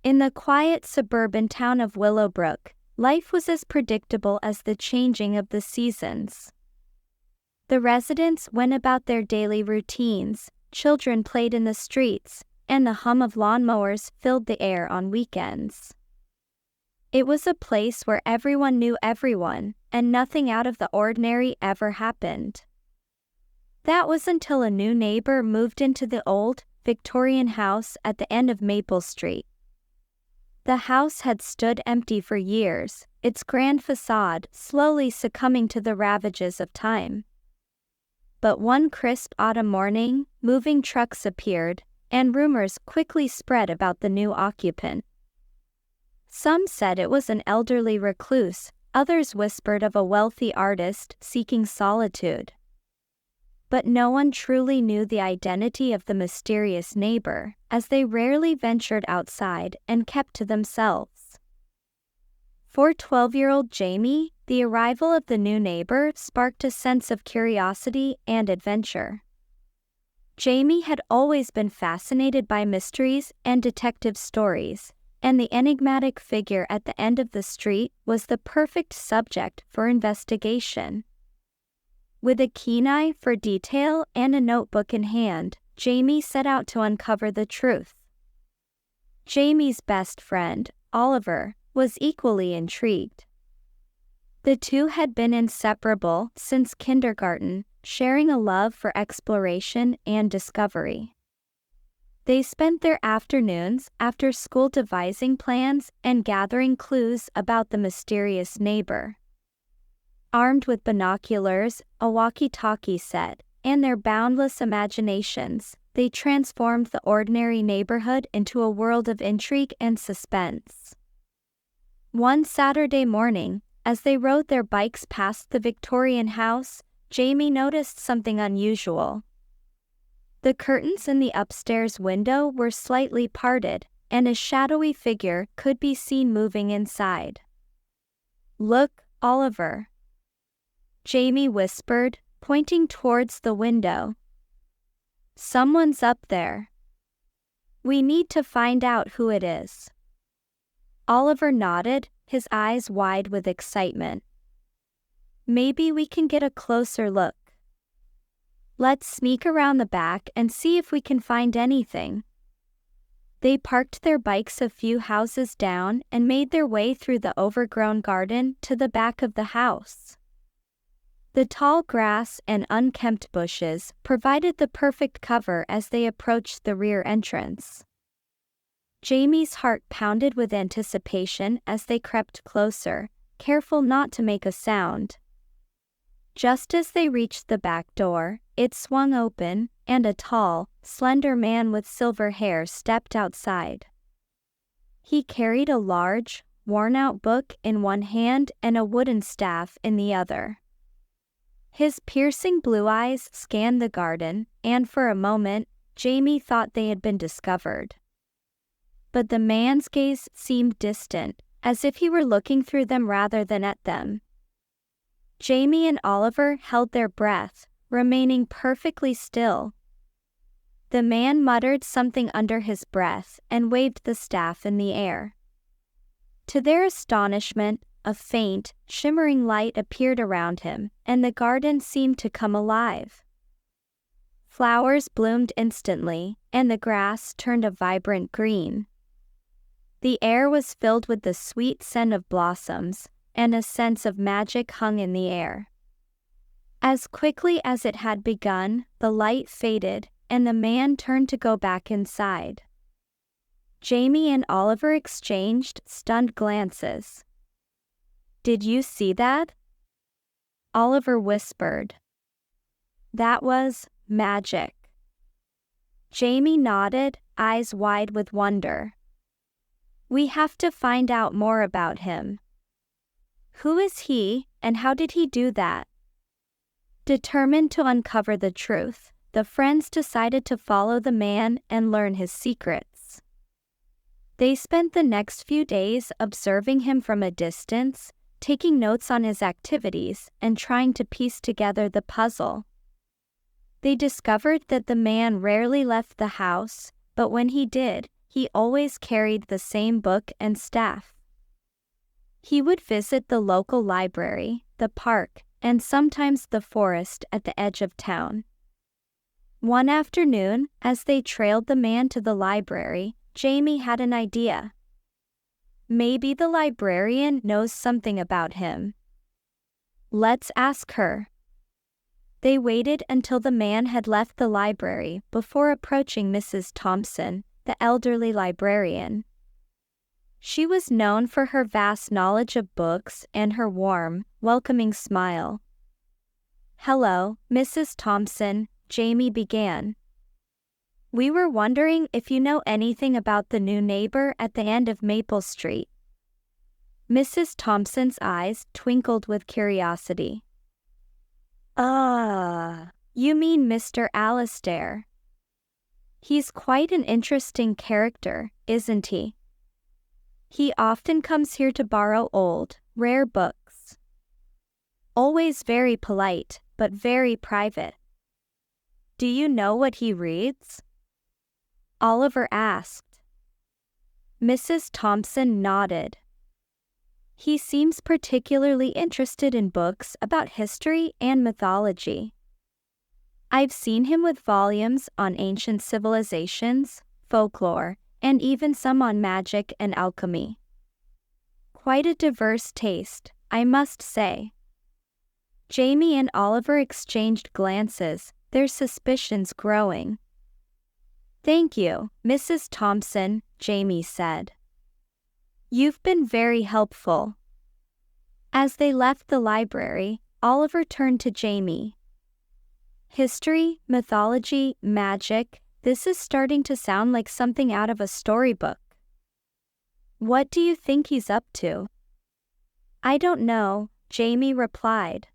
In the quiet suburban town of Willowbrook, life was as predictable as the changing of the seasons. The residents went about their daily routines, children played in the streets, and the hum of lawnmowers filled the air on weekends. It was a place where everyone knew everyone, and nothing out of the ordinary ever happened. That was until a new neighbor moved into the old, Victorian house at the end of Maple Street. The house had stood empty for years, its grand facade slowly succumbing to the ravages of time. But one crisp autumn morning, moving trucks appeared, and rumors quickly spread about the new occupant. Some said it was an elderly recluse, others whispered of a wealthy artist seeking solitude. But no one truly knew the identity of the mysterious neighbor, as they rarely ventured outside and kept to themselves. For 12-year-old Jamie, the arrival of the new neighbor sparked a sense of curiosity and adventure. Jamie had always been fascinated by mysteries and detective stories, and the enigmatic figure at the end of the street was the perfect subject for investigation. With a keen eye for detail and a notebook in hand, Jamie set out to uncover the truth. Jamie's best friend, Oliver, was equally intrigued. The two had been inseparable since kindergarten, sharing a love for exploration and discovery. They spent their afternoons after school devising plans and gathering clues about the mysterious neighbor. Armed with binoculars, a walkie-talkie set, and their boundless imaginations, they transformed the ordinary neighborhood into a world of intrigue and suspense. One Saturday morning, as they rode their bikes past the Victorian house, Jamie noticed something unusual. The curtains in the upstairs window were slightly parted, and a shadowy figure could be seen moving inside. "Look, Oliver," Jamie whispered, pointing towards the window. "Someone's up there. We need to find out who it is." Oliver nodded, his eyes wide with excitement. "Maybe we can get a closer look. Let's sneak around the back and see if we can find anything." They parked their bikes a few houses down and made their way through the overgrown garden to the back of the house. The tall grass and unkempt bushes provided the perfect cover as they approached the rear entrance. Jamie's heart pounded with anticipation as they crept closer, careful not to make a sound. Just as they reached the back door, it swung open, and a tall, slender man with silver hair stepped outside. He carried a large, worn-out book in one hand and a wooden staff in the other. His piercing blue eyes scanned the garden, and for a moment, Jamie thought they had been discovered. But the man's gaze seemed distant, as if he were looking through them rather than at them. Jamie and Oliver held their breath, remaining perfectly still. The man muttered something under his breath and waved the staff in the air. To their astonishment, a faint, shimmering light appeared around him, and the garden seemed to come alive. Flowers bloomed instantly, and the grass turned a vibrant green. The air was filled with the sweet scent of blossoms, and a sense of magic hung in the air. As quickly as it had begun, the light faded, and the man turned to go back inside. Jamie and Oliver exchanged stunned glances. "Did you see that?" Oliver whispered. "That was magic." Jamie nodded, eyes wide with wonder. "We have to find out more about him. Who is he, and how did he do that?" Determined to uncover the truth, the friends decided to follow the man and learn his secrets. They spent the next few days observing him from a distance, taking notes on his activities and trying to piece together the puzzle. They discovered that the man rarely left the house, but when he did, he always carried the same book and staff. He would visit the local library, the park, and sometimes the forest at the edge of town. One afternoon, as they trailed the man to the library, Jamie had an idea. Maybe the librarian knows something about him. Let's ask her. They waited until the man had left the library before approaching Mrs. Thompson, the elderly librarian. She was known for her vast knowledge of books and her warm, welcoming smile. "Hello, Mrs. Thompson," Jamie began. "We were wondering if you know anything about the new neighbor at the end of Maple Street." Mrs. Thompson's eyes twinkled with curiosity. You mean Mr. Alastair. He's quite an interesting character, isn't he? He often comes here to borrow old, rare books. Always very polite, but very private. Do you know what he reads? Oliver asked. Mrs. Thompson nodded. He seems particularly interested in books about history and mythology. I've seen him with volumes on ancient civilizations, folklore, and even some on magic and alchemy. Quite a diverse taste, I must say. Jamie and Oliver exchanged glances, their suspicions growing. "Thank you, Mrs. Thompson," Jamie said. "You've been very helpful." As they left the library, Oliver turned to Jamie. "History, mythology, magic, this is starting to sound like something out of a storybook. What do you think he's up to?" "I don't know," Jamie replied.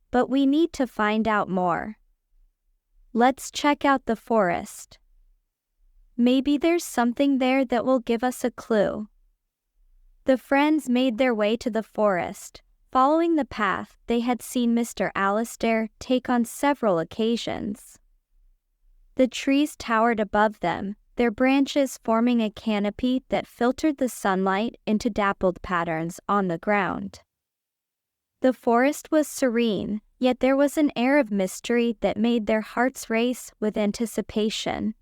"But we need to find out more. Let's check out the forest. Maybe there's something there that will give us a clue." The friends made their way to the forest, following the path they had seen Mr. Alastair take on several occasions. The trees towered above them, their branches forming a canopy that filtered the sunlight into dappled patterns on the ground. The forest was serene, yet there was an air of mystery that made their hearts race with anticipation.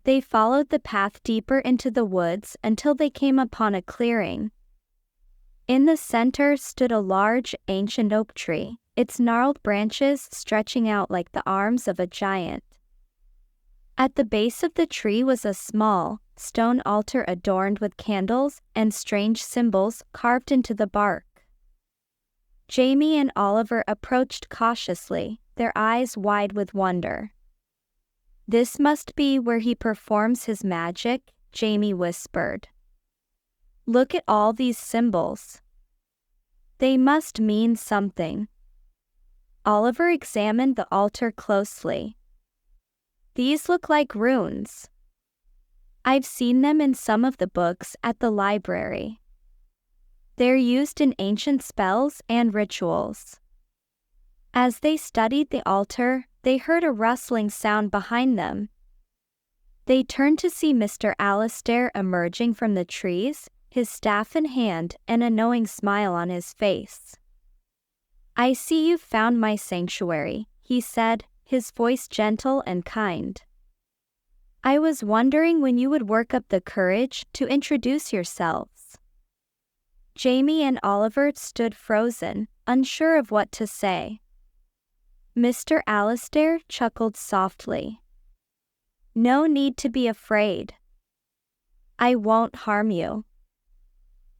They followed the path deeper into the woods until they came upon a clearing. In the center stood a large, ancient oak tree, its gnarled branches stretching out like the arms of a giant. At the base of the tree was a small, stone altar adorned with candles and strange symbols carved into the bark. Jamie and Oliver approached cautiously, their eyes wide with wonder. "This must be where he performs his magic," Jamie whispered. "Look at all these symbols. They must mean something." Oliver examined the altar closely. "These look like runes. I've seen them in some of the books at the library. They're used in ancient spells and rituals." As they studied the altar, they heard a rustling sound behind them. They turned to see Mr. Alastair emerging from the trees, his staff in hand and a knowing smile on his face. "I see you've found my sanctuary," he said, his voice gentle and kind. "I was wondering when you would work up the courage to introduce yourselves." Jamie and Oliver stood frozen, unsure of what to say. Mr. Alastair chuckled softly. "No need to be afraid. I won't harm you.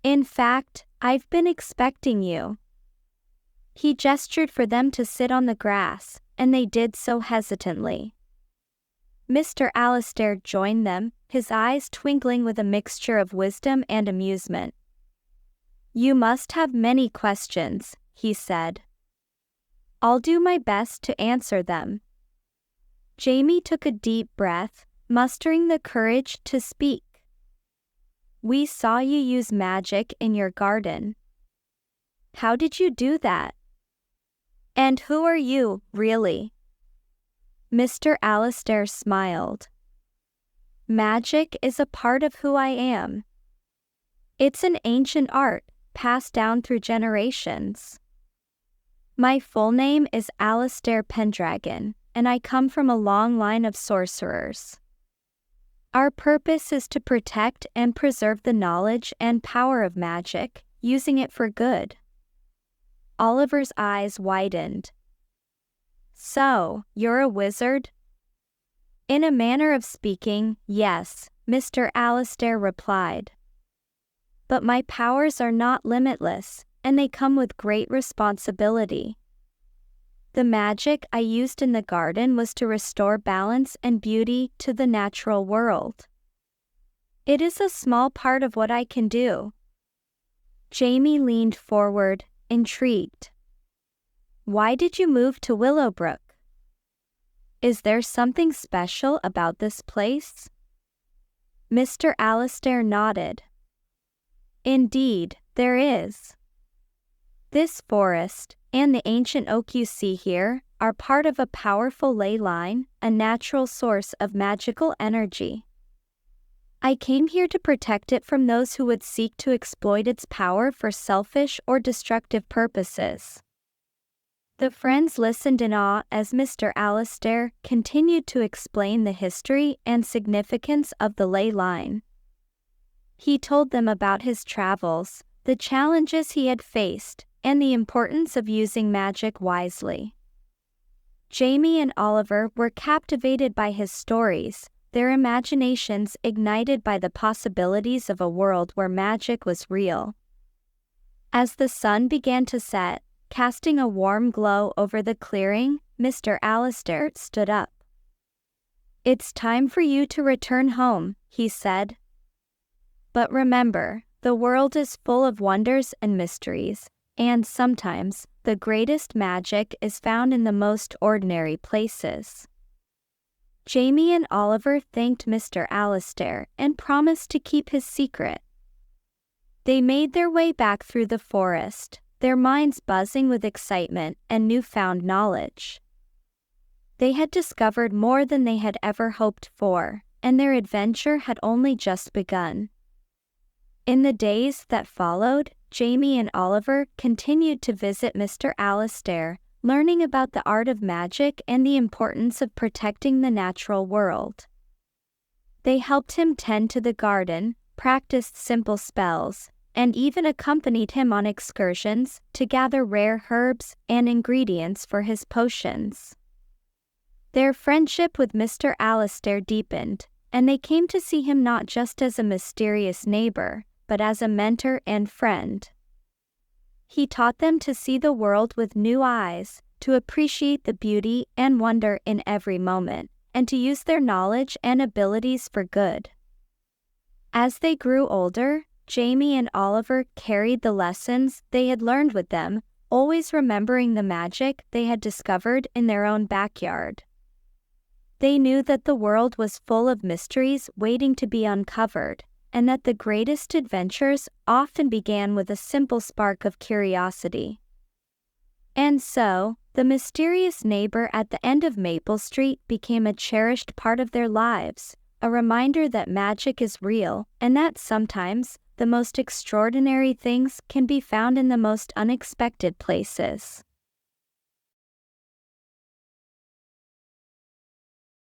In fact, I've been expecting you." He gestured for them to sit on the grass, and they did so hesitantly. Mr. Alastair joined them, his eyes twinkling with a mixture of wisdom and amusement. "You must have many questions," he said. "I'll do my best to answer them." Jamie took a deep breath, mustering the courage to speak. "We saw you use magic in your garden. How did you do that? And who are you, really?" Mr. Alastair smiled. Magic is a part of who I am. It's an ancient art, passed down through generations. My full name is Alistair Pendragon, and I come from a long line of sorcerers. Our purpose is to protect and preserve the knowledge and power of magic, using it for good. Oliver's eyes widened. So, you're a wizard? In a manner of speaking, yes, Mr. Alistair replied. But my powers are not limitless, and they come with great responsibility. The magic I used in the garden was to restore balance and beauty to the natural world. It is a small part of what I can do. Jamie leaned forward, intrigued. Why did you move to Willowbrook? Is there something special about this place? Mr. Alistair nodded. Indeed, there is. This forest, and the ancient oak you see here, are part of a powerful ley line, a natural source of magical energy. I came here to protect it from those who would seek to exploit its power for selfish or destructive purposes. The friends listened in awe as Mr. Alistair continued to explain the history and significance of the ley line. He told them about his travels, the challenges he had faced, and the importance of using magic wisely. Jamie and Oliver were captivated by his stories, their imaginations ignited by the possibilities of a world where magic was real. As the sun began to set, casting a warm glow over the clearing, Mr. Alistair stood up. It's time for you to return home, he said. But remember, the world is full of wonders and mysteries, and sometimes, the greatest magic is found in the most ordinary places. Jamie and Oliver thanked Mr. Alistair and promised to keep his secret. They made their way back through the forest, their minds buzzing with excitement and newfound knowledge. They had discovered more than they had ever hoped for, and their adventure had only just begun. In the days that followed, Jamie and Oliver continued to visit Mr. Alistair, learning about the art of magic and the importance of protecting the natural world. They helped him tend to the garden, practiced simple spells, and even accompanied him on excursions to gather rare herbs and ingredients for his potions. Their friendship with Mr. Alistair deepened, and they came to see him not just as a mysterious neighbor, but as a mentor and friend. He taught them to see the world with new eyes, to appreciate the beauty and wonder in every moment, and to use their knowledge and abilities for good. As they grew older, Jamie and Oliver carried the lessons they had learned with them, always remembering the magic they had discovered in their own backyard. They knew that the world was full of mysteries waiting to be uncovered, and that the greatest adventures often began with a simple spark of curiosity. And so, the mysterious neighbor at the end of Maple Street became a cherished part of their lives, a reminder that magic is real, and that sometimes, the most extraordinary things can be found in the most unexpected places.